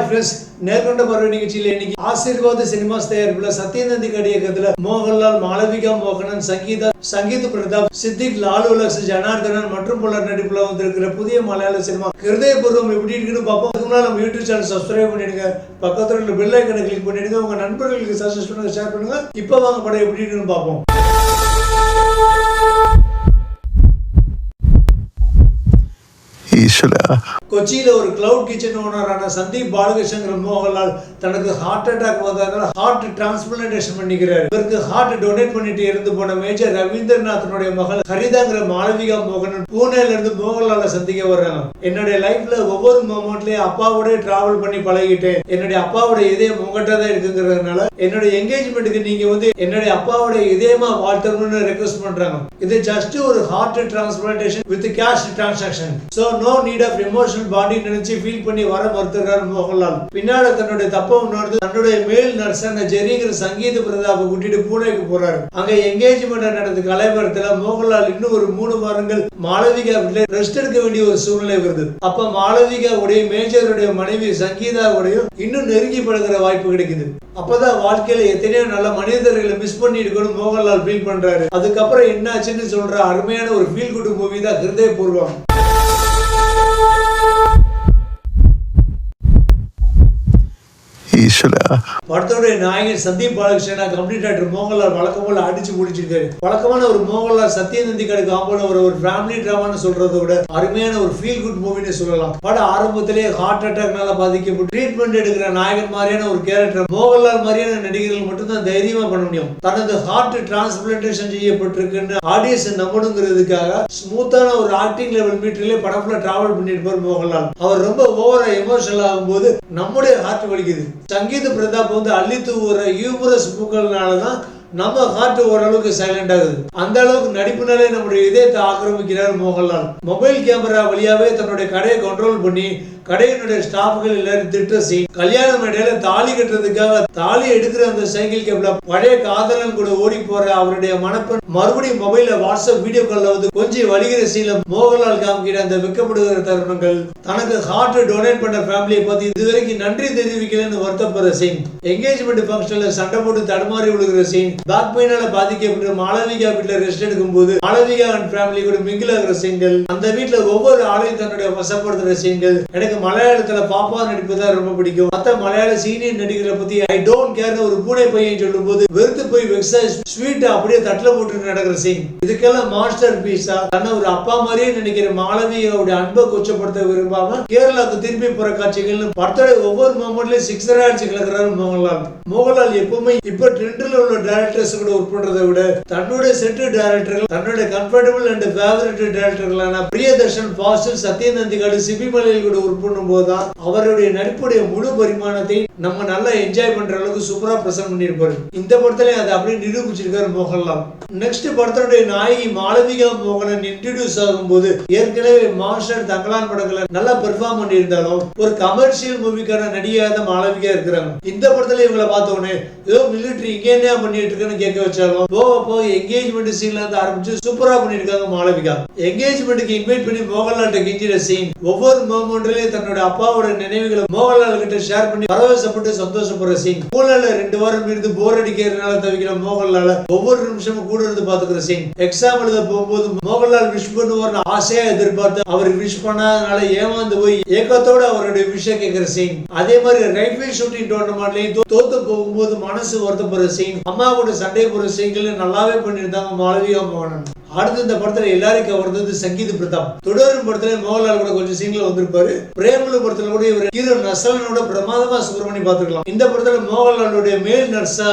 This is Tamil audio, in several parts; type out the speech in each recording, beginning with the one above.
ஃப்ரெண்ட்ஸ், நேர்கொண்ட பார்வை நிகழ்ச்சியில் இன்னைக்கு ஆசீர்வாத சினிமாஸ் தயாரிப்புல சத்யநந்தி இயக்கத்துல மோகன்லால், மாளவிகா மோகனன், சங்கீத் பிரதாப், சித்திக், லாலு லக்ஸ், ஜனார்தனன் மற்றும் பலர் நடிப்புல வந்திருக்கிற புதிய மலையாள சினிமா ஹிருதயபூர்வம் எப்படி இருக்குன்னு பார்ப்போம். அதுக்கு முன்னாடி நம்ம யூடியூப் சேனல் சப்ஸ்கிரைப் பண்ணிடுங்க, பக்கத்துல உள்ள பெல் ஐக்கனை கிளிக் பண்ணிடுங்க, உங்க நண்பர்களுக்கு சஜஸ்ட் பண்ணுங்க, ஷேர் பண்ணுங்க. இப்போ வாங்க படம் எப்படி இருக்குன்னு பார்ப்போம். கொச்சியில ஒரு கிளவுட் கிச்சன் ஓனரான சந்தீப் பாலகிருஷ்ணங்கிற மோகன்லால் தனக்கு ஹார்ட் அட்டாக் வந்ததால ஹார்ட் டிரான்ஸ்பிளான்டேஷன் பண்ணிக்கிறாரு. இவருக்கு ஹார்ட் டொனேட் பண்ணிட்டு இருந்து போன மேஜர் ரவீந்திரநாதனுடைய மகள் ஹரிதாங்கிற மாளவிகா மோகனன் பூனேல இருந்து மோகன்லால சந்திக்க வர்றாங்க. என்னுடைய லைஃப்ல ஒவ்வொரு மொமெண்ட்லயும் அப்பாவோட டிராவல் பண்ணி பழகிட்டேன். என்னுடைய அப்பாவோட இதயம் உங்ககிட்ட தான் இருக்குங்கிறதுனால என்னுடைய என்கேஜ்மெண்ட்டுக்கு நீங்க என்னுடைய அப்பாவோட இதயமா வாழ்த்தணும்னு ரெக்வெஸ்ட் பண்றாங்க. இது ஜஸ்ட் ஒரு heart transplantation with cash transaction. So no need of emotional bonding நினைச்சு ஃபீல் பண்ணி வர மறுத்துறாரு மோகன்லால். பின்னாடி தன்னுடைய தப்ப உணர்ந்து தன்னுடைய மேல் நர்ஸான ஜெரிங்கிற சங்கீத் பிரதாப்பை கூட்டிட்டு பூனேக்கு போறாரு. அங்க என்கேஜ்மெண்ட் நடந்த கலைபரத்துல மோகன்லால் இன்னும் ஒரு 3 வாரங்கள் மாளவிகா வீட்டுல ரெஸ்ட் எடுக்க வேண்டிய ஒரு சூழ்நிலை வருது. அப்ப மாளவிகா உடைய மேஜருடைய மனைவி சங்கீதா உடையும் இன்னும் நெருங்கி பழகிற வாய்ப்பு கிடைக்குது. அப்பதான் வாழ்க்கையில எத்தனையோ நல்ல மனிதர்களை மிஸ் பண்ணிட்டு மோகன்லால் ஃபீல் பண்றாரு. அதுக்கப்புறம் என்ன ஆச்சுன்னு சொல்ற அருமையான ஒரு ஃபீல் குட் மூவி தான் ஹிருதயபூர்வம். படத்தோட நாயகன் சந்தீப் பாலகிருஷ்ணன் கம்ப்ளீட் ஆக்டர் மோகன்லால் வழக்கம் போல அடிச்சு முடிச்சிருக்காரு. வழக்கமான ஒரு மோகன்லால் சத்யநந்தி காம்போல ஒரு ஃபேமிலி டிராமான்னு சொல்றதை விட அருமையான ஒரு ஃபீல் குட் மூவின்னு சொல்லலாம். படம் ஆரம்பத்திலேயே ஹார்ட் அட்டாக்னால பாதிக்கப்பட்டு ட்ரீட்மெண்ட் எடுக்கிற நாயகன் மாதிரியான ஒரு கேரக்டர் மோகன்லால் மாதிரியான நடிகர்கள் மட்டும்தான் தைரியமா பண்ண முடியும். தனது ஹார்ட் டிரான்ஸ்பிளான்டேஷன் செய்யப்பட்டிருக்குன்னு ஆடியன்ஸ் நம்பணுங்கிறதுக்காக ஸ்மூத்தான ஒரு ஆக்டிங் லெவல் மீட்டர்லயே படம் ஃபுல்லா டிராவல் பண்ணிருப்பார் மோகன்லால். அவர் ரொம்ப ஓவரா எமோஷனல் ஆகும்போது நம்முடைய ஹார்ட் வலிக்குது. சங்கீத் பிரதாப் அள்ளி தூவுற ஹியூமரஸ் பூக்கள்னாலதான் நம்ம ஹார்ட் ஓரளவுக்கு சைலண்ட் ஆகுது. அந்த அளவுக்கு நடிப்புனாலே நம்முடைய இதயத்தை ஆக்கிரமிக்கிறார் மோகன்லால். மொபைல் கேமரா வழியாவே தன்னுடைய கடையை கண்ட்ரோல் பண்ணி கடையினுடைய ஸ்டாஃப்கள் எல்லாரும் திட்ட சீன், கல்யாண மேடையில தாலி கட்டுறதுக்காக தாலி எடுக்கிற அந்த சைக்கிள் கேப்ல பழைய காதலன் கூட ஓடி போற அவருடைய மனப்பெண் மறுபடியும் மொபைல்ல வாட்ஸ்அப் வீடியோ கால்ல கொஞ்சம் வலிகிற சீன்ல மோகன்லால் காமிக்கிற அந்த வெக்கப்படுகிற தருணங்கள், தனக்கு ஹார்ட் டொனேட் பண்ண ஃபேமிலியை பத்தி இதுவரைக்கும் நன்றி தெரிவிக்கலன்னு வருத்தப்படுற சீன், என்கேஜ்மெண்ட் ஃபங்க்ஷன்ல சண்டை போட்டு தடுமாறி விழுகிற சீன், பேக் பெயினால பாதிக்கப்பட்டு மாளவிகா வீட்டுல ரெஸ்ட் எடுக்கும் போது மாளவிகா அண்ட் ஃபேமிலி கூட மிங்கிள் ஆகிற சீன்கள், அந்த வீட்டுல ஒவ்வொரு ஆளையும் தன்னுடைய வசப்படுத்துற சீன்கள். எனக்கு மலையாளத்துல பாப்பா நடிப்புதான் ரொம்ப பிடிக்கும். மத்த மலையாள சீனியர் நடிகரை பத்தி ஐ டோன்ட் கேர் ஒரு பூனை பையன் சொல்லும் போது வெறுத்து போய் வெக்ஸா ஸ்வீட் அப்படியே தட்டுல போட்டு நடக்கிற சீன், இதுக்கெல்லாம் மாஸ்டர் பீஸா தன்னை ஒரு அப்பா மாதிரியே நினைக்கிற மாளவியோட அன்பை கொச்சப்படுத்த விரும்பாம கேரளாவுக்கு திரும்பி போற காட்சிகள் படத்தோட ஒவ்வொரு மொமெண்ட்லயும் சிக்ஸரா அடிச்சு கிளக்குறாரு மோகன்லால். மோகன்லால் எப்பவுமே இப்ப ட்ரெண்ட்ல உள்ள டைரக்டர்ஸ் கூட ஒர்க் பண்றதை விட தன்னுடைய செட் டைரக்டர்கள், தன்னுடைய கம்ஃபர்டபிள் அண்ட் ஃபேவரட் டைரக்டர்களான பிரியதர்ஷன், ஃபாசில், சத்யநந்தி காடு, சிபி மலையில் கூட ஒர்க் பண்ணும்போதுதான் அவருடைய நடிப்புடைய முழு பரிமாணத்தை நம்ம நல்லா என்ஜாய் பண்ற அளவுக்கு சூப்பரா பிரசன்ட் பண்ணிருப்பாரு. இந்த படத்துல அதை அப்படியே நிரூபிச்சிருக்காரு மோகன்லால். நெக்ஸ்ட் படத்தினுடைய நாயகி மாளவிகா மோகனன் இன்ட்ரோடியூஸ் ஆகும்போது ஏற்கனவே மாஸ்டர், தங்கலான் படங்களை நல்லா பெர்ஃபார்ம் பண்ணி இருந்தாலும் ஒரு கமர்ஷியல் மூவிக்கான நடிகையாக தான் மாளவிகா இருக்கிறாங்க. இந்த படத்துல இவங்களை பார்த்தோன்னே ஏதோ மிலிட்டரி இங்கே என்ன பண்ணிட்டு இருக்குன்னு கேட்க வச்சாலும் போக என்கேஜ்மெண்ட் சீன்ல இருந்து ஆரம்பிச்சு சூப்பரா பண்ணிருக்காங்க மாளவிகா. என்கேஜ்மெண்ட்டுக்கு இன்வைட் பண்ணி மோகன்லால் கெஞ்சிற சீன், ஒவ்வொரு மொமெண்ட்லயும் தன்னோட அப்பாவோட நினைவுகளை மோகன்லால் கிட்ட ஷேர் பண்ணி பரவசப்பட்டு சந்தோஷப்படுற சீன், பூனேல 2 வாரம் இருந்து போர் அடிக்கிறதுனால தவிக்கிற மோகன்லால் ஒவ்வொரு நிமிஷமும் கூட இருந்து பாத்துக்கிற சீன், எக்ஸாம் எழுத போகும்போது மோகன்லால் விஷ் பண்ணுவார்னு ஆசையா எதிர்பார்த்து அவர் விஷ் பண்ணாதனால ஏமாந்து போய் ஏக்கத்தோட அவருடைய விஷய கேட்கிற சீன், அதே மாதிரி ரைஃபிள் ஷூட்டிங் டோர்னமெண்ட்லயும் தோத்து போகும்போது மனசு வருத்தப்படுற சீன், அம்மா கூட சண்டை போடுற சீன்கள் நல்லாவே பண்ணிருந்தாங்க மாளவிகா மோகனன். அடுத்து இந்த படத்துல எல்லாரும் கவர்ந்தது சங்கீத் பிரதாப். தொடரும் படத்துல மோகன்லால் கூட கொஞ்சம் சீன்ல வந்திருப்பாரு. பிரேமலு படத்துல கூட இவர் ஹீரோ நசலனோட பிரமாதமா சூப்பர் பண்ணி பாத்துக்கலாம். இந்த படத்துல மோகன்லாலுடைய மேல் நர்ஸா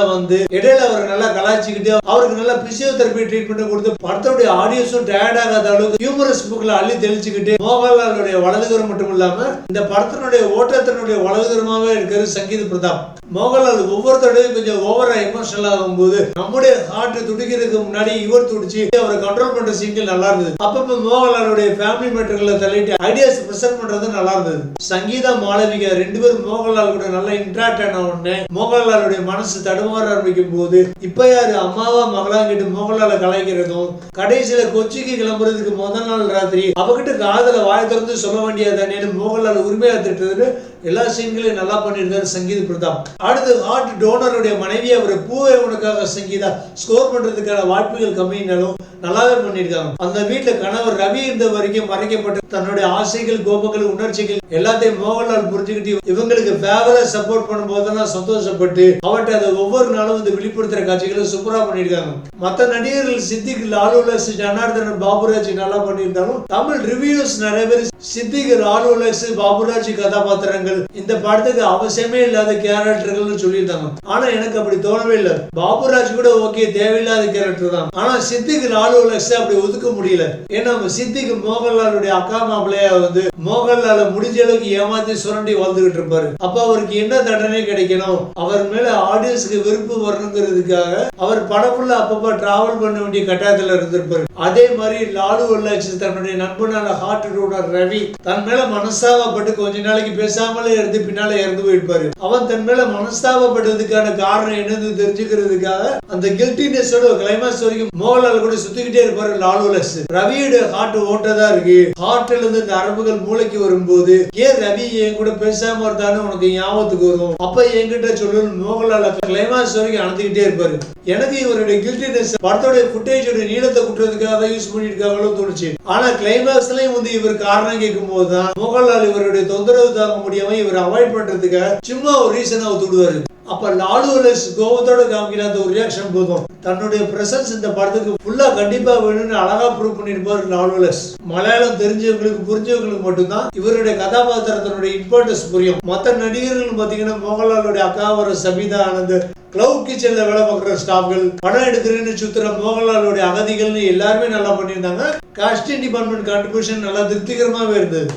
இடையில அவர் நல்லா கலாய்ச்சிக்கிட்டு அவருக்கு நல்லா பிசியோதெரபி ட்ரீட்மெண்ட் கொடுத்து படத்தோட ஆடியன்ஸும் டயர்ட் ஆகாத அளவுக்கு ஹியூமரஸ் புக்ல அள்ளி தெளிச்சுக்கிட்டு மோகன்லாலுடைய வலதுகரம் மட்டும் இல்லாம இந்த படத்தினுடைய ஓட்டத்தினுடைய வலதுகரமாவே இருக்கிறது சங்கீத் பிரதாப். மோகன்லால் ஒவ்வொருத்தரையும் கொஞ்சம் ஓவரா எமோஷனல் ஆகும் போது நம்முடைய ஹார்ட் துடிக்கிறதுக்கு முன்னாடி இவர் துடிச்சு அவரை கண்ட்ரோல் பண்ற சீன்கள் நல்லா இருந்தது. அப்பப்ப மோகன்லாலுடைய ஃபேமிலி மேட்டர்களை தள்ளிட்டு ஐடியாஸ் பிரசன்ட் பண்றது நல்லா இருந்தது. சங்கீதா மாளவிகா ரெண்டு பேரும் மோகன்லால் கூட நல்லா இன்டராக்ட் ஆன உடனே மோகன்லாலுடைய மனசு தடுமாற ஆரம்பிக்கும் போது இப்ப யாரு அம்மாவா மகளாங்கிட்டு மோகன்லால கலாய்க்கிறதும் கடைசியில கொச்சிக்கு கிளம்புறதுக்கு முதல் நாள் ராத்திரி அவகிட்ட காதல வாய் திறந்து சொல்ல வேண்டியதானே மோகன்லால் உரிமையா திட்டுறது எல்லா சீன்களையும் நல்லா பண்ணியிருந்தாரு சங்கீத பிரதாப். அடுத்து ஹார்ட் டோனருடைய மனைவி அவர் பூவை உனக்காக சங்கீதா ஸ்கோர் பண்றதுக்கான வாய்ப்புகள் கம்மினாலும் நல்லாவே பண்ணியிருக்காங்க. அந்த வீட்டுல கணவர் ரவி இருந்த வரைக்கும் மறைக்கப்பட்ட தன்னுடைய ஆசைகள் கோபங்கள் உணர்ச்சிகள் எல்லாத்தையும் மோகன்லால் புரிஞ்சுக்கிட்டு இவங்களுக்கு ஃபேவரா சப்போர்ட் பண்ணும் போதெல்லாம் சந்தோஷப்பட்டு அவர்கிட்ட அதை ஒவ்வொரு நாளும் வந்து வெளிப்படுத்துற காட்சிகளை சூப்பரா பண்ணியிருக்காங்க. மற்ற நடிகர்கள் சித்திக், லாலுலஸ், ஜனார்தனன், பாபுராஜ் நல்லா பண்ணியிருந்தாலும் தமிழ் ரிவ்யூஸ் நிறைய பேர் சித்திக், லாலுலஸ், பாபுராஜ் கதாபாத்திரங்கள் இந்த படத்துக்கு அவசியமே இல்லாத கேரக்டர்கள் சொல்லியிருந்தாங்க. ஆனா எனக்கு அப்படி தோணவே இல்லை. பாபுராஜ் கூட ஓகே தேவையில்லாத கேரக்டர் தான். ஆனா சித்திக், லாலுலஸ் அப்படி ஒதுக்க முடியல. ஏன்னா சித்திக் மோகன்லாலுடைய அக்கா மாப்பிள்ளையா வந்து மோகன்லால முடிஞ்ச அளவுக்கு ஏமாத்தி சுரண்டி வாழ்ந்துகிட்டு இருப்பாரு. அப்ப அவருக்கு என்ன தண்டனை கிடைக்கணும், அவர் மேல ஆடியன்ஸுக்கு விருப்பு வரணுங்கிறதுக்காக அவர் படப்புள்ள அப்பப்ப டிராவல் பண்ண வேண்டிய கட்டாயத்துல இருந்திருப்பாரு. அதே மாதிரி லாலுலஸ் தன்னுடைய நண்பனால ஹார்ட் டோனர் ரவி தன் மேல மனஸ்தாபப்பட்டு கொஞ்ச நாளைக்கு பேசாமலே இருந்து பின்னால இறந்து போயிருப்பாரு. அவன் தன் மேல மனஸ்தாபப்பட்டதுக்கான காரணம் என்னன்னு தெரிஞ்சுக்கிறதுக்காக அந்த கில்ட்டினஸோட கிளைமாக்ஸ் வரைக்கும் மோகன்லால் கூட சுத்திக்கிட்டே இருப்பாரு லாலுலஸ். ரவியோட ஹார்ட் ஓட்டதா இருக்கு, ஹார்ட்ல இருந்து நரம்புகள் மூளைக்கு வரும்போது ஏன் ரவி என் கூட பேசாம இருந்தான்னு உனக்கு ஞாபகத்துக்கு வரும், அப்ப என்கிட்ட சொல்லு மோகன்லால் கிளைமாக்ஸ் வரைக்கும் அழுதுகிட்டே இருப்பாரு. எனக்கு இவருடைய கில்ட்டினஸ் படத்தோட ஃபுட்டேஜோட நீளத்தை குட்டுறதுக்காக யூஸ் பண்ணிருக்காங்களோ தோணுச்சு. ஆனா கிளைமாக்ஸ்லயும் வந்து இவர் காரணம் கேட்கும் போதுதான் மோகன்லால் இவருடைய தொந்தரவு தாங்க முடியாம இவர் அவாய்ட் பண்றதுக்காக சும்மா ஒரு ரீசனா விட்டுடுவாரு. அப்ப லாலுலஸ் கோபத்தோட காமிக்கிற அந்த ஒரு ரியாக்ஷன் போதும் தன்னுடைய பிரசன்ஸ் இந்த படத்துக்கு ஃபுல்லா கண்டிப்பா வேணும்னு அழகா ப்ரூவ் பண்ணிருப்பாரு லாலுலஸ். மலையாளம் தெரிஞ்சவங்களுக்கு புரிஞ்சவங்களுக்கு மட்டும்தான் இவருடைய கதாபாத்திரத்தினுடைய இம்பார்ட்டன்ஸ் புரியும். மற்ற நடிகர்கள் பாத்தீங்கன்னா மோகன்லாலுடைய அக்கா வர சபிதா ஆனந்த், கிளவுட் கிச்சன்ல வேலை பார்க்குற ஸ்டாஃப்கள், படம் எடுக்கிறேன்னு சுத்துற மோகன்லாலுடைய அகதிகள்னு எல்லாருமே நல்லா பண்ணியிருந்தாங்க. காஸ்டிங் டிபார்ட்மெண்ட் கான்ட்ரிபியூஷன் நல்லா திருப்திகரமாவே இருந்தது.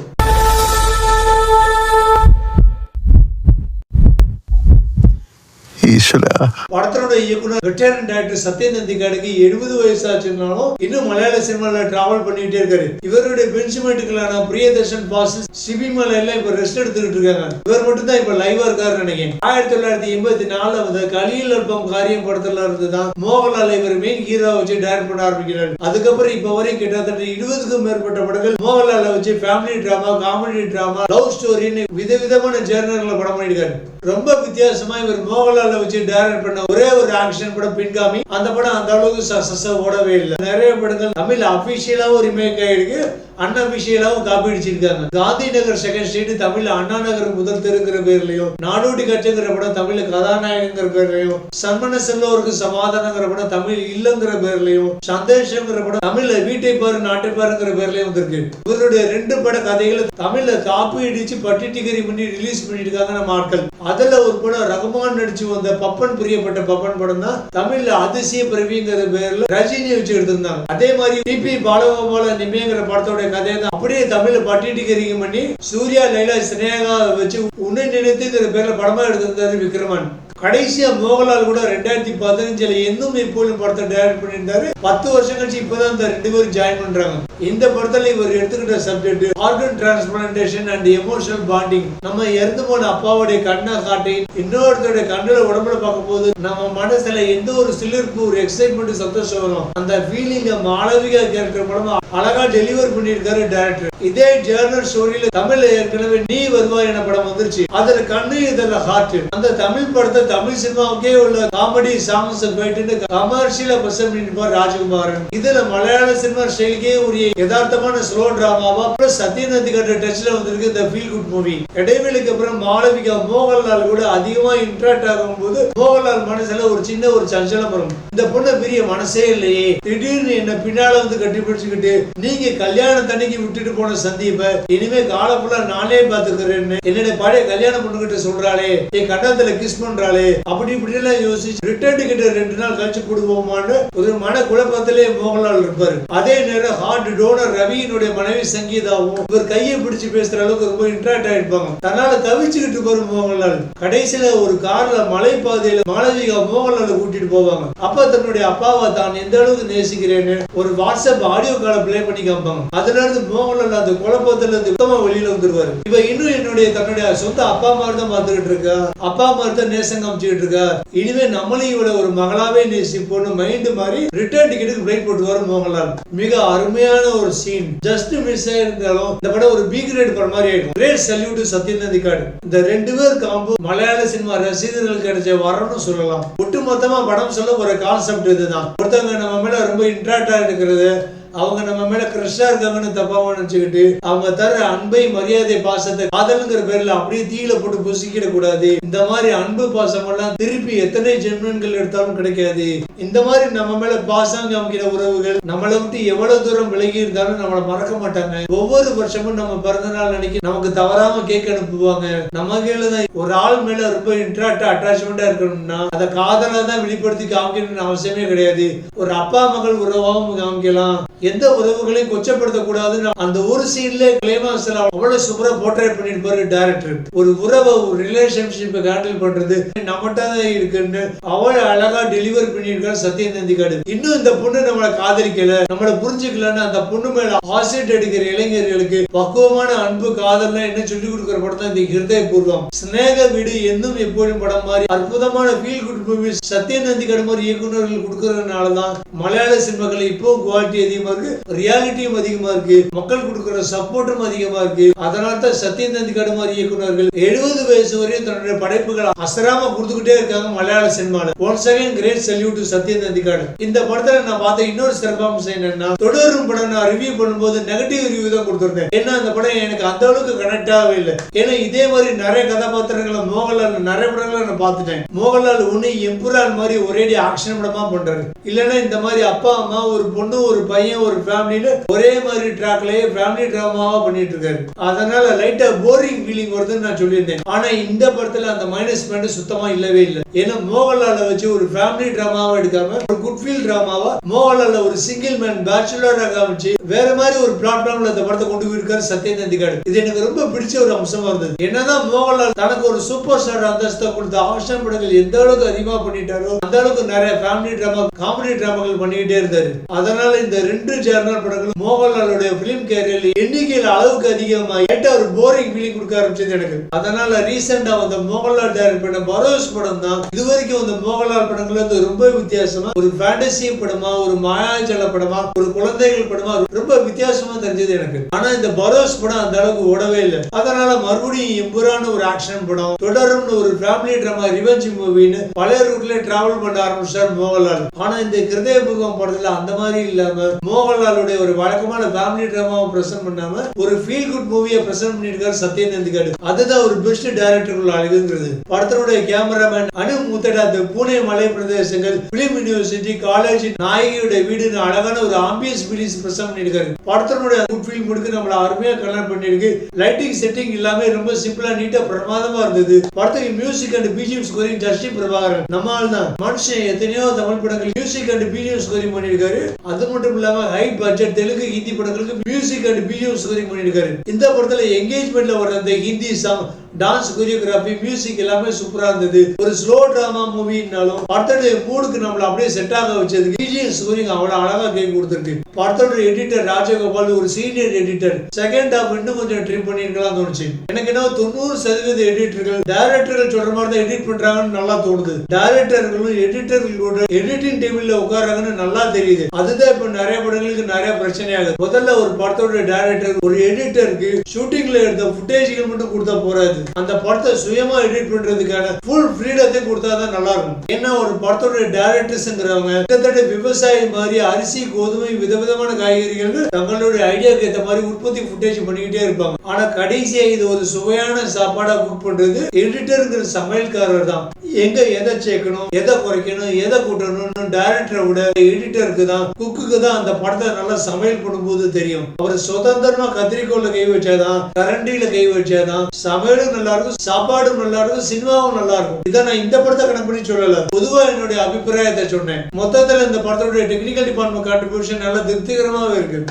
படத்தோட இயக்குனர் வெட்டரன் டைரக்டர் சத்யன் அந்திக்காடுக்கு 70 வயசு ஆச்சுனாலும் இன்னும் மலையாள சினிமால டிராவல் பண்ணிட்டே இருக்காரு. இவருடைய பெஞ்ச்மேட்டுகளான பிரியதர்ஷன், பாசு, சிபிமலை எல்லாம் இப்ப ரெஸ்ட் எடுத்துக்கிட்டு இருக்காங்க. இவர் மட்டும் தான் இப்ப லைவா இருக்காரு நினைக்கிறேன். 1984 வந்து கலியில் அல்பம் காரியம் படத்துல இருந்து தான் மோகன்லால் இவர் மெயின் ஹீரோ வச்சு டைரக்ட் பண்ண ஆரம்பிக்கிறார். அதுக்கப்புறம் இப்ப வரைக்கும் கிட்டத்தட்ட 20க்கும் மேற்பட்ட படங்கள் மோகன்லால வச்சு family drama, comedy drama, love ஸ்டோரின்னு விதவிதமான ஜேர்னல்ல படம் பண்ணிருக்காரு. ரொம்ப வித்தியாசமா இவர் மோகன்லால வச்சு டைரக்ட் பண்ண ஒரே ஒரு ஆக்ஷன் படம் பின்காமி. அந்த படம் அந்த அளவுக்கு சக்சஸா ஓடவே இல்லை. நிறைய படங்கள் தமிழ் அபிஷியலாவும் ரீமேக் ஆயிருக்கு, அன்அபிஷியலாவும் காப்பி அடிச்சிருக்காங்க. காந்தி நகர் செகண்ட் ஸ்ட்ரீட் தமிழ்ல அண்ணா நகர் முதல் தெருங்கிற பேர்லயும், நாடோடி கட்சிங்கிற படம் தமிழ்ல கதாநாயகங்கிற பேர்லயும், சன்மன செல்வோருக்கு சமாதானங்கிற படம் தமிழ் இல்லங்கிற பேர்லயும், சந்தேஷங்கிற படம் தமிழ்ல வீட்டை பாரு நாட்டை பாருங்கிற பேர்லயும் வந்திருக்கு. இவருடைய 2 பட கதைகளை தமிழ்ல காப்பி அடிச்சு பட்டிட்டிகரி பண்ணி ரிலீஸ் பண்ணிருக்காங்க நம்ம ஆட்கள். அதுல ஒரு படம் ரகுமான் நடிச்சு வந்த பப்பன், பிரியப்பட்ட பப்பன் படம் தான் தமிழ்ல அதிசய பிறவிங்கிற பேர்ல ரஜினி வச்சு எடுத்திருந்தாங்க. அதே மாதிரி டிபி பாலகோபால நிமைங்கிற படத்தோட கதையை தான் அப்படியே தமிழ்ல பட்டிட்டிகரிங் பண்ணி சூர்யா, லைலா, சினேகா வச்சு உன்னை நினைத்துங்கிற பேர்ல படமா எடுத்திருந்தாரு விக்ரமன். கடைசியா மோகன்லால் கூட 2015 என்னும் எப்போதும் படத்தை டைரக்ட் பண்ணியிருந்தாரு. 10 வருஷம் கழிச்சு இப்பதான் இந்த 2 பேரும் ஜாயின் பண்றாங்க. இந்த படத்துல இவர் எடுத்துக்கிட்ட subject organ transplantation and emotional bonding. நம்ம இறந்து போன அப்பாவுடைய கண்ணை காட்டி இன்னொருத்தருடைய கண்ணுல உடம்புல பார்க்கும் போது நம்ம மனசுல எந்த ஒரு சிலிர்ப்பு, ஒரு எக்ஸைட்மெண்ட், சந்தோஷம் வரும். அந்த ஃபீலிங்க மாளவிகா கேரக்டர் படமா அழகா டெலிவர் பண்ணியிருக்காரு டைரக்டர். இதே ஜேர்னல் ஸ்டோரியில தமிழ்ல ஏற்கனவே நீ வருவாய் என படம் வந்துருச்சு. அதுல கண்ணு, இதுல ஹார்ட். அந்த தமிழ் படத்தை தமிழ் சினிமாவுக்கே உள்ள காமெடி சாங்ஸ் போயிட்டு கமர்ஷியலா பிரசன்ட் பண்ணிருப்பார் ராஜகுமாரன். இதுல மலையாள சினிமா ஸ்டைலுக்கே ஒரு யதார்த்தமான ஸ்லோ டிராமாவா சத்யன் அந்திக்காடு டச்ல வந்திருக்கு இந்த ஃபீல் குட் மூவி. இடைவெளிக்கு அப்புறம் மாளவிகா மோகன்லால் கூட அதிகமா இன்டராக்ட் ஆகும் போது மோகன்லால் மனசுல ஒரு சின்ன ஒரு சஞ்சலம் வரும். இந்த பொண்ணு பெரிய மனசே இல்லையே, திடீர்னு என்ன பின்னால வந்து கட்டி பிடிச்சுக்கிட்டு நீங்க கல்யாணம் தண்ணிக்கு விட்டுட்டு போன சந்தீப இனிமே காலப்புல நானே பாத்துக்கிறேன்னு என்னுடைய பழைய கல்யாணம் பொண்ணுகிட்ட சொல்றாளே, என் கண்டத்துல கிஸ் பண்றாளே, இருக்காளே அப்படி இப்படி எல்லாம் யோசிச்சு ரிட்டர்ன் டிக்கெட் 2 நாள் கழிச்சு கொடுப்போமான்னு ஒரு மன குழப்பத்திலே மோகன்லால் இருப்பாரு. அதே நேரம் ஹார்ட் டோனர் ரவியினுடைய மனைவி சங்கீதாவும் இவர் கையை பிடிச்சு பேசுற அளவுக்கு ரொம்ப இன்ட்ராக்ட் ஆயிருப்பாங்க. தன்னால தவிச்சுக்கிட்டு இருப்பாரு மோகன்லால். கடைசியில ஒரு கார்ல மலைப்பாதையில மாளவிகா மோகன்லால் கூட்டிட்டு போவாங்க. அப்ப தன்னுடைய அப்பாவை தான் எந்த அளவுக்கு நேசிக்கிறேன்னு ஒரு வாட்ஸ்அப் ஆடியோ காலை பிளே பண்ணி காமிப்பாங்க. அதுல இருந்து மோகன்லால் அந்த குழப்பத்துல இருந்து சுத்தமா வெளியில வந்துருவாரு. இவ இன்னும் தன்னுடைய சொந்த அப்பா மாதிரி தான் பார்த்துக்கிட்டு இருக்கா, அப்பா மாதிரி தான் நேசம் காமிச்சுக்கிட்டு இருக்கா, இனிமே நம்மளையும் இவள ஒரு மகளாவே நேசிப்போன்னு மைண்ட் மாதிரி ரிட்டர்ன் டிக்கெட்டுக்கு பிளைட் போட்டுவாரு மோகன்லால். மிக அருமையான ஒரு சீன். ஜஸ்ட் மிஸ் ஆயிருந்தாலும் இந்த படம் ஒரு பி கிரேட் படம் மாதிரி ஆயிடும். Great salute Sathyan Anthikad. இந்த 2 பேர் காம்போ மலையாள சினிமா ரசிகர்களுக்கு கிடைச்ச வரணும்னு சொல்லலாம். ஒட்டுமொத்தமா படம் சொல்ல ஒரு கான்செப்ட் இதுதான். ஒருத்தவங்க நம்ம மேல ரொம்ப இன்ட்ராக்டா இருக்கிறது, அவங்க நம்ம மேல கிருஷ்ணா இருக்காங்கன்னு தப்பா நினைச்சுக்கிட்டு அவங்க தர அன்பை மரியாதை பாசத்தை காதல்ங்கிற பேர்ல அப்படியே தீயில போட்டு புசிக்கிட கூடாது. இந்த மாதிரி அன்பு பாசம் எல்லாம் திருப்பி எத்தனை ஜென்மன்கள் எடுத்தாலும் கிடைக்காது. இந்த மாதிரி நம்ம மேல பாசம் காமிக்கிற உறவுகள் நம்மளை விட்டு எவ்வளவு தூரம் விலகி இருந்தாலும் நம்மளை மறக்க மாட்டாங்க. ஒவ்வொரு வருஷமும் நம்ம பிறந்த நாள் அன்னைக்கு நமக்கு தவறாம கேக் அனுப்புவாங்க. நம்ம கையிலதான் ஒரு ஆள் மேல ரொம்ப இன்ட்ராக்டா அட்டாச்மெண்டா இருக்கணும்னா அதை காதலா தான் வெளிப்படுத்தி காமிக்கணும்னு அவசியமே கிடையாது. ஒரு அப்பா மகள் உறவாகவும் காமிக்கலாம். எந்த உறவுகளையும் கொச்சப்படுத்த கூடாதுன்னு அந்த ஒரு சீன்ல கிளைமாக்ஸ்ல அவ்வளவு சூப்பரா போர்ட்ரேட் பண்ணிருப்பாரு டைரக்டர். ஒரு உறவை ஒரு ரிலேஷன்ஷிப்பை ஹேண்டில் பண்றது நம்மகிட்ட தான் இருக்குன்னு அவ்வளவு அழகா டெலிவர் பண்ணிருக்காரு சத்யன் அந்திக்காடு. இன்னும் இந்த பொண்ணு நம்மளை காதலிக்கல, நம்மளை புரிஞ்சுக்கலன்னு அந்த பொண்ணு மேல ஆசிட் அடிக்கிற இளைஞர்களுக்கு பக்குவமான அன்பு காதல்னா என்ன சொல்லி கொடுக்கிற படம் தான் இந்த ஹிருதய பூர்வம். ஸ்நேக வீடு என்னும் எப்போதும் படம் மாதிரி அற்புதமான feel good movies Sathyan Anthikad மாதிரி இயக்குநர்கள் கொடுக்கறதுனாலதான் மலையாள சினிமாக்கள் இப்போ குவாலிட்டி அதிகமா இருக்கு, ரியாலிட்டியும் அதிகமா இருக்கு, மக்கள் கொடுக்கிற சப்போர்ட்டும் அதிகமா இருக்கு. அதனால தான் சத்யன் அந்திக்காடு மாதிரி இயக்குநர்கள் 70 வயசு வரையும் தன்னுடைய படைப்புகளை அசராம கொடுத்துக்கிட்டே இருக்காங்க மலையாள சினிமால. Once again great salute to Sathyan Anthikad. இந்த படத்துல நான் பார்த்த இன்னொரு சிறப்பம்சம் என்னன்னா, தொடரும் படம் நான் ரிவ்யூ பண்ணும்போது நெகட்டிவ் ரிவ்யூ தான் கொடுத்திருந்தேன். ஏன்னா அந்த படம் எனக்கு அந்த அளவுக்கு கனெக்ட் ஆகவே இல்லை. ஏன்னா இதே மாதிரி நிறைய கதாபாத்திரங்களை மோகன்லால் நிறைய படங்களை நான் பார்த்துட்டேன். மோகன்லால் ஒண்ணு எம்புரான் மாதிரி ஒரேடி ஆக்ஷன் படமா பண்றாரு, இல்லைன்னா இந்த மாதிரி அப்பா அம்மா ஒரு பொண்ணு ஒரு பையன் ஒரு ஃபேமிலியில ஒரே மாதிரி ட்ராக்லயே ஃபேமிலி டிராமாவா பண்ணிட்டு இருக்காரு. அதனால லைட்டா போரிங் ஃபீலிங் வருதுன்னு நான் சொல்லியிருந்தேன். ஆனா இந்த படத்துல அந்த மைனஸ் பாயிண்ட் சுத்தமா இல்லவே இல்லை. ஏன்னா மோகன்லால வச்சு ஒரு ஃபேமிலி டிராமாவா எடுக்காம ஒரு குட் ஃபீல் டிராமாவா மோகன்லால ஒரு சிங்கிள் மேன் பேச்சுலரா காமிச்சு வேற மாதிரி ஒரு பிளாட்ஃபார்ம்ல இந்த படத்தை கொண்டு போயிருக்காரு சத்யன் அந்திக்காடு. இது எனக்கு ரொம்ப பிடிச்ச ஒரு அம்சமா இருந்தது. என்னதான் மோகன்லால் தனக்கு ஒரு சூப்பர் ஸ்டார் அந்தஸ்தை கொடுத்த ஆக்ஷன் படங்கள் எந்த அளவுக்கு அதிகமா பண்ணிட்டாரோ அந்த அளவுக்கு நிறைய ஃபேமிலி டிராமா காமெடி டிராமாக்கள் பண்ணிக்கிட்டே இருந்தாரு. அதனால இந்த 2 ஜேர்னல் படங்கள் மோகன்லாலுடைய பிலிம் கேரியர்ல எண்ணிக்கையில் அளவுக்கு அதிகமா ஒரு போரிங் ஃபீலிங் கொடுக்க ஆரம்பிச்சது எனக்கு. அதனால ரீசெண்டா வந்த மோகன்லால் டைரக்ட் பண்ண பரோஸ் படம் தான் இதுவரைக்கும் அந்த மோகன்லால் படங்கள்ல இருந்து ரொம்ப வித்தியாசமா ஒரு ஃபேண்டசி படமா, ஒரு மாயாஜால படமா, ஒரு குழந்தைகள் படமா ரொம்ப வித்தியாசமா தெரிஞ்சது எனக்கு. ஆனா இந்த பரோஸ் படம் அந்த அளவுக்கு ஓடவே இல்லை. அதனால மறுபடியும் எம்புரான ஒரு ஆக்ஷன் படம், தொடரும்னு ஒரு ஃபேமிலி டிராமா ரிவெஞ்ச் மூவின்னு பழைய ரூட்ல டிராவல் பண்ண ஆரம்பிச்சார் மோகன்லால். ஆனா இந்த ஹிருதய பூர்வம் படத்துல அந்த மாதிரி இல்லாம மோகன்லாலுடைய ஒரு வழக்கமான ஃபேமிலி டிராமாவை பிரசன்ட் பண்ணாம ஒரு ஃபீல் குட் மூவியை பிரசன்ட் பண்ணிருக்காரு சத்யன் அந்திக்காடு. அதுதான் ஒரு பெஸ்ட் டைரக்டருக்குள்ள அழகுங்கிறது. படத்தினுடைய கேமராமேன் அனு முத்தடா பூனே மலை பிரதேசங்கள் பிலிம் யூனிவர்சிட்டி காலேஜ் நாயகியோட வீடுன்னு அழகான ஒரு ஆம்பியன்ஸ் ஃபீலிங்ஸ் பிரசன்ட் பண்ணிருக்காரு. படத்தினுடைய குட் ஃபீல் முடுக்கு நம்மள அருமையா கல்யாணம் பண்ணிருக்கு. லைட்டிங் செட்டிங் எல்லாமே ரொம்ப சிம்பிளா நீட்டா பிரமாதமா இருந்தது. படத்துக்கு music and BGM scoring ஜஸ்டி Prabhakaran நம்மால் தான். மனுஷன் எத்தனையோ தமிழ் படங்கள் மியூசிக் அண்ட் பிஜிஎம் ஸ்கோரிங் பண்ணிருக்காரு. அது மட்டும் இல்லாம ஹை பட்ஜெட் தெலுங்கு ஹிந்தி படங்களுக்கு மியூசிக் அண்ட் பிஜிஎம் ஸ்கோரிங் பண்ணிருக்காரு. இந்த படத்துல என்கேஜ்மெண்ட்ல வர அந்த Hindi song, dance, choreography, music எல்லாமே சூப்பரா இருந்தது. ஒரு ஸ்லோ டிராமா மூவினாலும் படத்தோட மூடுக்கு நம்மள அப்படியே செட் ஆக வச்சது. பிஜிஎம் ஸ்கோரிங் அவ்வளவு அழகா கேட்க கொடுத்திருக்கு. படத்தோட எடிட்டர் ராஜகோபால் ஒரு சீனியர் எடிட்டர். செகண்ட் ஹாஃப் இன்னும் கொஞ்சம் ட்ரிம் பண்ணிருக்கலாம் தோணுச்சு எனக்கு. என்ன 90% எடிட்டர்கள் டைரக்டர்கள் சொல்ற மாதிரி தான் எடிட் பண்றாங்கன்னு நல்லா தோணுது. டைரக்டர்களும் எடிட்டர்களோட எடிட்டிங் டேபிள்ல உட்காராங்கன்னு நல்லா தெரியுது. அதுதான் இப்ப நிறைய படங்களுக்கு நிறைய பிரச்சனையாகுது. முதல்ல ஒரு படத்தோட டைரக்டர் ஒரு எடிட்டருக்கு ஷூட்டிங்ல எடுத்த ஃபுட்டேஜ்கள் மட்டும் கொடுத்தா போறாது. அந்த படத்தை சுயமா எடிட் பண்றதுக்கான ஃபுல் ஃப்ரீடத்தை கொடுத்தாதான் நல்லா இருக்கும். ஏன்னா ஒரு படத்தோட டைரக்டர்ஸ்ங்கிறவங்க கிட்டத்தட்ட விவசாயி மாதிரி அரிசி, கோதுமை, விதவிதமான காய்கறிகள் தங்களுடைய ஐடியாக்கு ஏற்ற மாதிரி உற்பத்தி ஃபுட்டேஜ் பண்ணிக்கிட்டே இருப்பாங்க. ஆனா கடைசியா இது ஒரு சுவையான சாப்பாடா குக் பண்றது எடிட்டருங்கிற சமையல்காரர் தான். எங்க எதை சேர்க்கணும், எதை குறைக்கணும், எதை கூட்டணும் டைரக்டரை விட எடிட்டருக்கு தான், குக்குக்கு தான் அந்த படத்தை நல்லா சமையல் பண்ணும்போது தெரியும். அவர் சுதந்திரமா கத்திரிக்கோல்ல கை வச்சாதான், கரண்டியில கை வச்சாதான் சமையல் டயலாக் நல்லா இருக்கும், சாப்பாடும் நல்லா இருக்கும், சினிமாவும் நல்லா இருக்கும். இதை நான் இந்த படத்தை கணக்கு பண்ணி சொல்லல, பொதுவா என்னுடைய அபிப்பிராயத்தை சொன்னேன். மொத்தத்துல இந்த படத்தோட டெக்னிக்கல் டிபார்ட்மெண்ட் கான்ட்ரிபியூஷன் நல்லா திருப்திகரமாவே இருக்கு.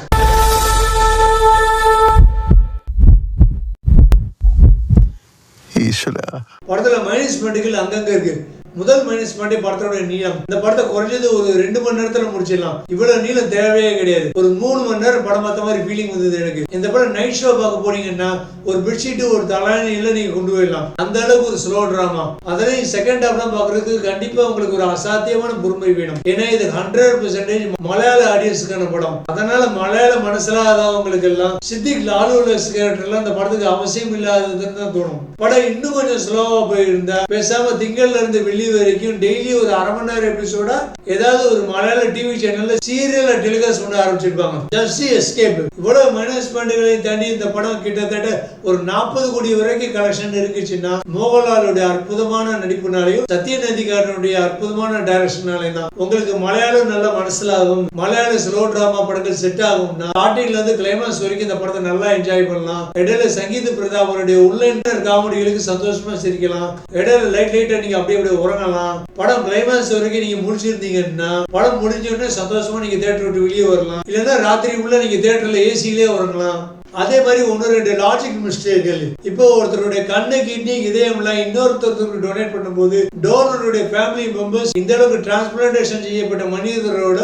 படத்துல மைனஸ் பாயிண்ட்கள் அங்கங்க இருக்கு. முதல் மைனஸ் பாயிண்ட் படத்தோட நீளம். இந்த படத்தை குறைஞ்சது ஒரு 2 மணி நேரத்துல முடிச்சிடலாம். இவ்வளவு நீளம் தேவையே கிடையாது. ஒரு 3 மணி நேரம் படம் பார்த்த மாதிரி ஃபீலிங் வந்தது எனக்கு. இந்த படம் நைட் ஷோ பார்க்க போனீங்கன்னா ஒரு பெட்ஷீட் ஒரு தலானியில நீங்க கொண்டு போயிடலாம். அந்த அளவுக்கு ஒரு ஸ்லோ டிராமா. அதனையும் செகண்ட் ஹாஃப் தான் பாக்குறதுக்கு கண்டிப்பா உங்களுக்கு ஒரு அசாத்தியமான பொறுமை வேணும். ஏன்னா இது 100% மலையாள ஆடியன்ஸுக்கான படம். அதனால மலையாள மனசிலாதவங்களுக்கு எல்லாம் சித்திக் லாலுலஸ் கேரக்டர்லாம் இந்த படத்துக்கு அவசியம் இல்லாததுன்னு தான் தோணும். படம் இன்னும் கொஞ்சம் ஸ்லோவா போயிருந்தா பேசாம திங்கள்ல இருந்து வெள்ளி வரைக்கும் டெய்லி ஒரு அரை மணி நேரம் எபிசோட ஏதாவது ஒரு மலையாள டிவி சேனல்ல சீரியல்ல டெலிகாஸ்ட் பண்ண ஆரம்பிச்சிருப்பாங்க. Just escape. இவ்வளவு மைனஸ் பாயிண்ட்களையும் தாண்டி இந்த படம் கிட்டத்தட்ட ஒரு 40 கோடி வரைக்கும் கலெக்ஷன் இருக்குச்சுன்னா மோகன்லாலுடைய அற்புதமான நடிப்புனாலையும் சத்யநந்திகாரனுடைய அற்புதமான டைரக்ஷனாலையும் தான். உங்களுக்கு மலையாளம் நல்ல மனசிலாகும், மலையாள ஸ்லோ டிராமா படங்கள் செட் ஆகும்னா ஸ்டார்டிங்ல இருந்து கிளைமாக்ஸ் வரைக்கும் இந்த படத்தை நல்லா என்ஜாய் பண்ணலாம். இடையில சங்கீத பிரதாபனுடைய உள்ளின்னர் காமெடிகளுக்கு சந்தோஷமா சிரிக்கலாம். இடையில லைட்டா நீங்க அப்படியே உறங்கலாம். படம் கிளைமாக்ஸ் வரைக்கும் நீங்க முடிச்சிருந்தீங்கன்னா படம் முடிஞ்ச உடனே சந்தோஷமா நீங்க தியேட்டர் விட்டு வெளியே வரலாம். இல்லைன்னா ராத்திரி உள்ள நீங்க தியேட்டர்ல ஏசியிலே உறங்கலாம். அதே மாதிரி 1-2 லாஜிக் மிஸ்டேக்கள். இப்போ ஒருத்தருடைய கண்ணு, கிட்னி, இதயம் எல்லாம் இன்னொருத்தருக்கு டொனேட் பண்ணும்போது டோனருடைய ஃபேமிலி மெம்பர்ஸ் இந்த அளவுக்கு டிரான்ஸ்பிளான்டேஷன் செய்யப்பட்ட மனிதரோட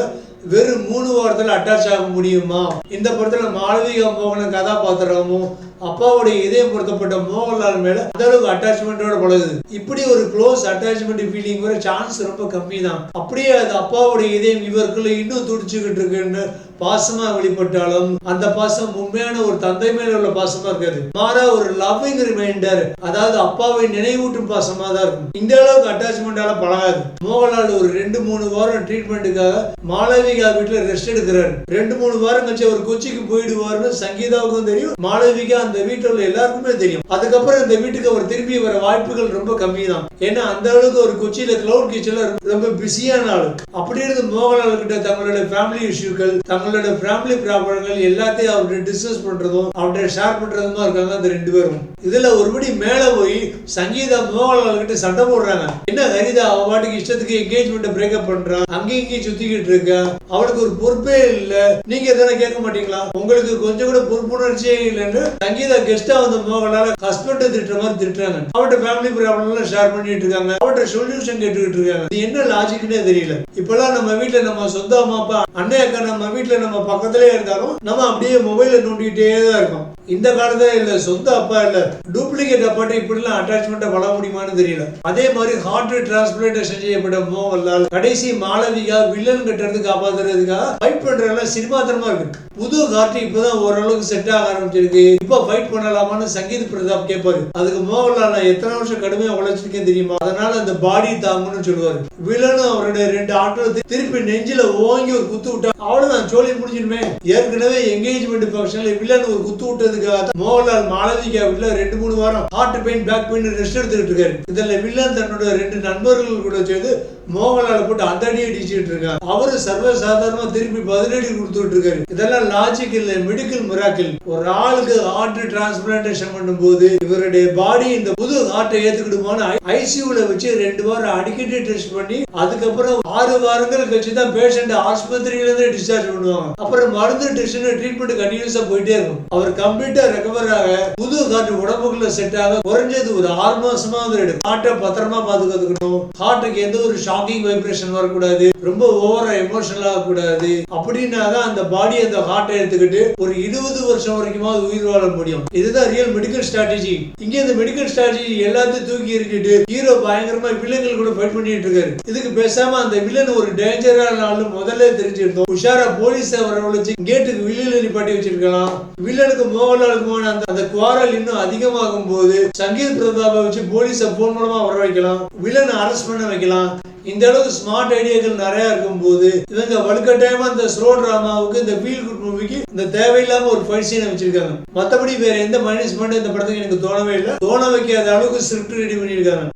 வெறும் 3 வாரத்துல அட்டாச் ஆக முடியுமா? இந்த படத்துல மாளவிகா மோகனன் கதாபாத்திரமும் அப்பாவுடைய இதயம் பொருத்தப்பட்ட மோகன்லால் மேல அந்த அளவுக்கு அட்டாச்மெண்டோட பழகுது. இப்படி ஒரு க்ளோஸ் அட்டாச்மெண்ட் ஃபீலிங் வர சான்ஸ் ரொம்ப கம்மி தான். அப்படியே அது அப்பாவுடைய இதயம் இவருக்குள்ள இன்னும் துடிச்சுக்கிட்டு இருக்குன்னு பாசமா வெளிப்பட்டாலும் அந்த பாசம் உண்மையான ஒரு தந்தை மேல உள்ள பாசமா இருக்காது. மாறா ஒரு லவ்விங் ரிமைண்டர், அதாவது அப்பாவை நினைவூட்டும் பாசமா தான் இருக்கும். இந்த அளவுக்கு அட்டாச்மெண்டால பழகாது. மோகன்லால் ஒரு 2-3 வாரம் ட்ரீட்மெண்ட்டுக்காக மாளவிகா வீட்டுல ரெஸ்ட் எடுக்கிறாரு. 2-3 வாரம் கழிச்சு அவர் கொச்சிக்கு போயிடுவாருன்னு சங்கீதாவுக்கும் தெரியும், மாளவிகா அந்த வீட்டுல உள்ள எல்லாருக்குமே தெரியும். அதுக்கப்புறம் இந்த வீட்டுக்கு அவர் திரும்பி வர வாய்ப்புகள் ரொம்ப கம்மி தான். ஏன்னா அந்த அளவுக்கு ஒரு கொச்சியில கிளவுட் கிச்சன்ல ரொம்ப பிஸியான ஆளு. அப்படி இருந்து மோகன்லால் கிட்ட தங்களோட ஃபேமிலி இஷ்யூக்கள், தங்களோட ஃபேமிலி ப்ராப்ளங்கள் எல்லாத்தையும் அவர்கிட்ட டிஸ்கஸ் பண்றதும் அவர்கிட்ட ஷேர் பண்றதுமா இருக்காங்க அந்த 2 பேரும். இதுல ஒருபடி மேல போய் சங்கீதா மோகன்லால் கிட்ட சண்டை போடுறாங்க. என்ன ஹரிதா அவ பாட்டுக்கு இஷ்டத்துக்கு என்கேஜ்மெண்ட் பிரேக்கப் பண்றான், அங்கேயும் இங்கேயும் சுத்திக்கிட்டு இருக்கா, அவளுக்கு ஒரு பொறுப்பே இல்ல, நீங்க எதனா கேட்க மாட்டீங்களா, உங்களுக்கு கொஞ்சம் கூட பொறுப்புணர்ச்சியே இல்லைன்னு சங்கீதா கெஸ்டா வந்து மோகன்லால் ஹஸ்பண்ட் திட்டுற மாதிரி திட்டுறாங்க. அவர்கிட்ட ஃபேமிலி ப்ராப்ளம் எல்லாம் ஷேர் பண்ணிட்டு இருக்காங்க, அவர்கிட்ட சொல்யூஷன் கேட்டுக்கிட்டு இருக்காங்க. இது என்ன லாஜிக்னே தெரியல. இப்பெல்லாம் நம்ம வீட்டுல நம்ம சொந்த அம்மா அப்பா அண்ணே அக்கா நம்ம வீட்டுல நம்ம பக்கத்திலே இருந்தாலும் நம்ம அப்படியே மொபைல நோண்டிட்டே தான் இருக்கோம். இந்த காலத்துல இல்ல சொந்த அப்பா இல்ல டூப்ளிகேட் அப்பாட்ட இப்படிலாம் அட்டாச்மெண்ட்டை வளர முடியுமான்னு தெரியல. அதே மாதிரி ஹார்ட் டிரான்ஸ்பிளான்டேஷன் செய்யப்பட்ட மோகன்லால் கடைசி மாளவிகா வில்லன் கிட்ட இருந்து காப்பாத்துறதுக்காக ஃபைட் பண்றதெல்லாம் சினிமாத்தனமா இருக்கு. புது ஹார்ட் இப்பதான் ஓரளவுக்கு செட் ஆக ஆரம்பிச்சிருக்கு, இப்ப ஃபைட் பண்ணலாமான்னு சங்கீத் பிரதாப் கேட்பாரு. அதுக்கு மோகன்லால் நான் எத்தனை வருஷம் கடுமையா உழைச்சிருக்கேன் தெரியுமா, அதனால அந்த பாடி தாங்குன்னு சொல்லுவாரு. வில்லனும் அவருடைய 2 ஆட்கள் திருப்பி நெஞ்சில ஓங்கி ஒரு குத்து விட்டா அவ்வளவுதான், சோழி முடிஞ்சிருமே. ஏற்கனவே என்கேஜ்மெண்ட் ஃபங்க்ஷன்ல வில்லன் ஒரு குத்து விட்டதுக்காக மோகன்லால் மாளவிகா வீட்டுல 2-3 வாரம் heart pain, back pain rest எடுத்துக்கிட்டு இருக்காரு. இதுல வில்லன் தன்னோட 2 நண்பர்கள் கூட சேர்ந்து மோகன்லால் போட்டு அந்த அடி அடிச்சுட்டு இருக்காரு. அவரு சர்வசாதாரணமா திருப்பி 10 அடி கொடுத்துட்டு இருக்காரு. இதெல்லாம் லாஜிக் இல்ல, மெடிக்கல் மிராக்கிள். ஒரு ஆளுக்கு ஹார்ட் டிரான்ஸ்பிளான்டேஷன் பண்ணும்போது இவருடைய பாடி இந்த புது ஹார்ட்டை ஏத்துக்கிடுமான ஐசியூல வச்சு 2 வாரம் அடிக்கடி டெஸ்ட் பண்ணி அதுக்கப்புறம் 6 வாரங்கள் கழிச்சு தான் பேஷண்ட் ஆஸ்பத்திரியில இருந்து டிஸ்சார்ஜ் பண்ணுவாங்க. அப்புறம் மருந்து டெஸ்ட் ட்ரீட்மெண்ட் கண்டினியூஸா போயிட்டே இருக்கும். அவர் கம்ப்ளீட்டா ரெக்கவர் ஆக புது ஹார்ட் உடம்புக்குள்ள செட் ஆக குறைஞ்சது ஒரு 6 மாசமாவது எடுக்கும். ஹார்ட்டை பத்திரமா பாதுகாத்துக்கணும். ஹார்ட்டுக்கு எந்த ஒரு ஷாக்கிங் வைப்ரேஷன் வரக்கூடாது, ரொம்ப ஓவரா எமோஷனல் ஆகக்கூடாது. அப்படின்னாதான் அந்த பாடி அந்த ஹார்ட்டை எடுத்துக்கிட்டு ஒரு 20 வருஷம் வரைக்குமாவது உயிர் வாழ முடியும். இதுதான் ரியல் மெடிக்கல் ஸ்ட்ராட்டஜி. இங்க இந்த மெடிக்கல் ஸ்ட்ராட்டஜி எல்லாத்தையும் தூக்கி இருக்கிட்டு ஹீரோ பயங்கரமா வில்லன்கள் கூட ஃபைட் பண்ணிட்டு இருக்காரு. இதுக்கு பேசாம அந்த வில்லன் ஒரு டேஞ்சரான ஆளு முதல்ல தெரிஞ்சிருந்தோம். உஷாரா போலீஸ் வரவழைச்சு கேட்டுக்கு வில்லில நிப்பாட்டி வச்சிருக்கலாம். வில்லனுக்கு மோகன்லாலுக்குமான அந்த குவாரல் இன்னும் அதிகமாகும் போது சங்கீத் பிரதாபை வச்சு போலீஸ போன் மூலமா வர வைக்கலாம், வில்லனை அரெஸ்ட் பண்ண வைக்கலாம். இந்த அளவுக்கு ஸ்மார்ட் ஐடியாக்கள் நிறைய இருக்கும் போது இவங்க வலுக்கட்டாயமா இந்த ஸ்லோ டிராமாவுக்கு, இந்த ஃபீல் குட் மூவிக்கு இந்த தேவையில்லாம ஒரு ஃபைட் சீனை வச்சிருக்காங்க. மத்தபடி வேற எந்த மைனஸ் பாயிண்ட் இந்த படத்துக்கு எனக்கு தோணவே இல்லை. தோண வைக்காத அளவுக்கு ஸ்கிரிப்ட் ரெடி பண்ணியிருக்காங்க.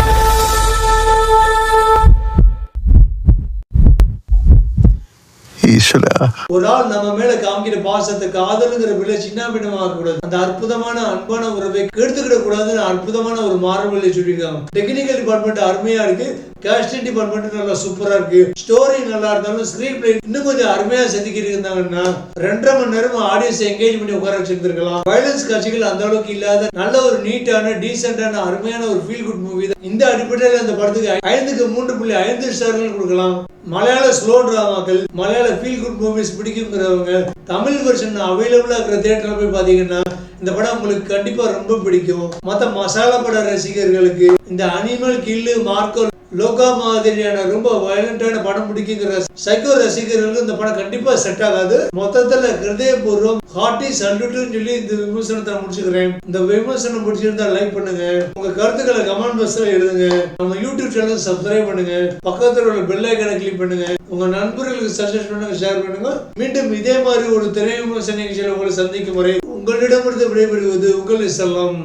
ஈஸ்வரா. ஒரு ஆள் நம்ம மேல காமிக்கிற பாசத்தை காதலுங்கிற விலை சின்ன பின்னமாக கூடாது. அந்த அற்புதமான அன்பான உறவை கெடுத்துக்கிட கூடாதுன்னு அற்புதமான ஒரு மார்வெல்ல சொல்லியிருக்காங்க. டெக்னிக்கல் டிபார்ட்மெண்ட் அருமையா இருக்கு, காஸ்டிங் டிபார்ட்மெண்ட் நல்லா சூப்பரா இருக்கு, ஸ்டோரி நல்லா இருந்தாலும் ஸ்கிரீன் பிளே இன்னும் கொஞ்சம் அருமையா செதுக்கிட்டு இருந்தாங்கன்னா 2.5 மணி நேரம் ஆடியன்ஸ் என்கேஜ் பண்ணி உட்கார வச்சிருந்திருக்கலாம். வயலன்ஸ் காட்சிகள் அந்த அளவுக்கு இல்லாத நல்ல ஒரு நீட்டான டீசென்டான அருமையான ஒரு ஃபீல் குட் மூவி தான். இந்த அடிப்படையில் அந்த படத்துக்கு 5க்கு 3.5 ஸ்டார்கள் கொடுக்கலாம். மலையாள ஸ்லோ டிராமாக்கள், மலையாள ஃபீல் குட் மூவிஸ் பிடிக்குங்கிறவங்க தமிழ் வெர்ஷன் அவைலபிளா இருக்கிற தியேட்டர்ல போய் பாத்தீங்கன்னா இந்த படம் உங்களுக்கு கண்டிப்பா ரொம்ப பிடிக்கும். மற்ற மசாலா பட ரசிகர்களுக்கு இந்த அனிமல் கில்லு மார்க்கோ லோகா மாதிரியான ரொம்ப வயலண்டான படம் பிடிக்குங்கிற சைக்கோ ரசிகர்களுக்கு இந்த படம் கண்டிப்பா செட் ஆகாது. மொத்தத்துல ஹிருதயபூர்வம் ஹார்ட்டி சல்யூட்னு சொல்லி இந்த விமர்சனத்தை முடிச்சுக்கிறேன். இந்த விமர்சனம் பிடிச்சிருந்தா லைக் பண்ணுங்க, உங்க கருத்துக்களை கமெண்ட் பாக்ஸ்ல எழுதுங்க, நம்ம யூடியூப் சேனல் சப்ஸ்கிரைப் பண்ணுங்க, பக்கத்துல உள்ள பெல் ஐகானை கிளிக் பண்ணுங்க, உங்க நண்பர்களுக்கு சஜஸ்ட் பண்ணுங்க, ஷேர் பண்ணுங்க. மீண்டும் இதே மாதிரி ஒரு திரை விமர்சன நிகழ்ச்சியில் உங்களை சந்திக்கும் முறை உங்களிடமிருந்து விடைபெறுவது உங்கள் இஸ்லாம்.